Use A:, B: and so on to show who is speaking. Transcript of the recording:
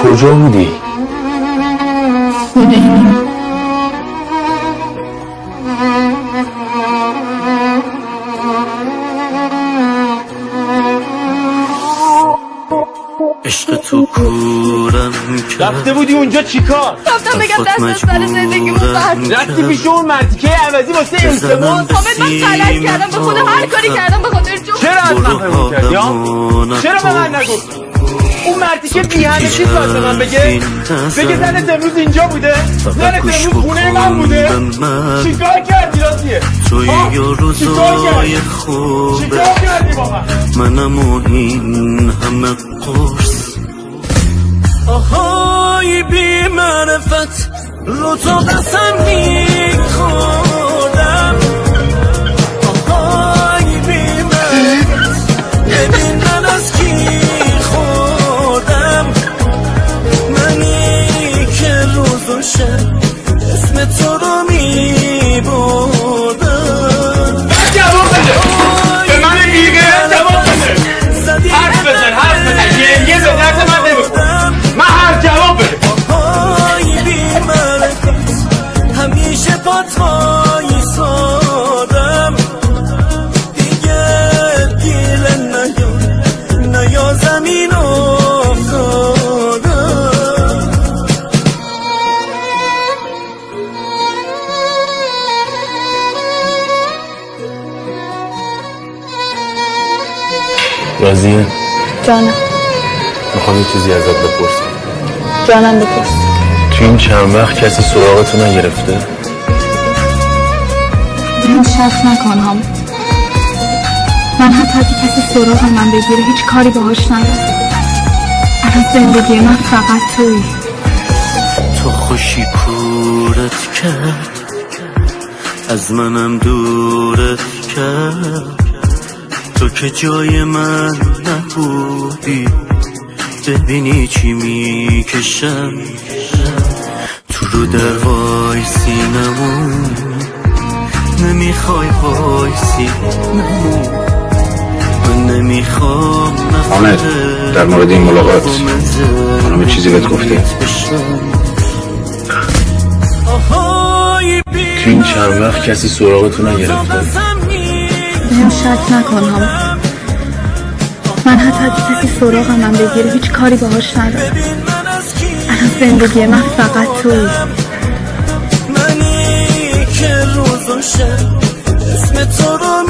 A: کجا بودی؟
B: عشق تو کورم کرد.
C: رفته بودی اونجا چیکار؟
D: رفتم بگم دست از سر زندگی بزن.
C: رفتی پیش اون مرتیکه عوضی واسه التماس؟
D: حامد من غلط کردم، به خدا هر کاری کردم به خاطر جو.
C: چرا از من پیمون کردی ها؟ چرا به من نگفتی؟ اون مرتیکه بی همه چیز باید به من بگه زنت امروز اینجا بوده؟ زنت امروز خونه من بوده؟ چیکار کردی راضیه؟
B: توی روزای خوبه
C: چیکار کردی با من؟
B: منم و این همه قرص آهای بی معرفت رو تو قسم میخوردم آهای بی معرفت ببین من از کی خوردم منی که روز و شب اسم تو رو میبردم
C: جواب بده به من بیگه جواب بده حرف بزن یه به درد من نمیخورم من هر جواب بده
B: آهای بی معرفت همیشه پات وایسادم دیگه دیل نیا زمین افتادم
A: راضیه؟
D: جانم.
A: میخوام یه چیزی ازت بپرسم.
D: جانم بپرس.
A: تو این چند وقت کسی سراغتو نگرفته؟
D: من شک نکن هم. من حتی اگه کسی سراغ من بگیره هیچ کاری باهاش ندارم. الان زندگی من فقط تویی.
B: تو خوشی کورت کرد از منم دورت کرد تو که جای من نبودی ببینی چی میکشم تو رو در وایسی نمون نمیخوای وایسی نمون من نمیخوام
A: حامد در مورد این ملاقات خانم چیزی بهت گفته؟ تو این چند وقت کسی سراغتو نگرفته؟
D: بهم شک نکن هم. من حتی اگه کسی سراغ من بگیره هیچ کاری باهاش ندارم. الان زندگی من فقط تویی.
B: منی که روز و شب اسم تو رو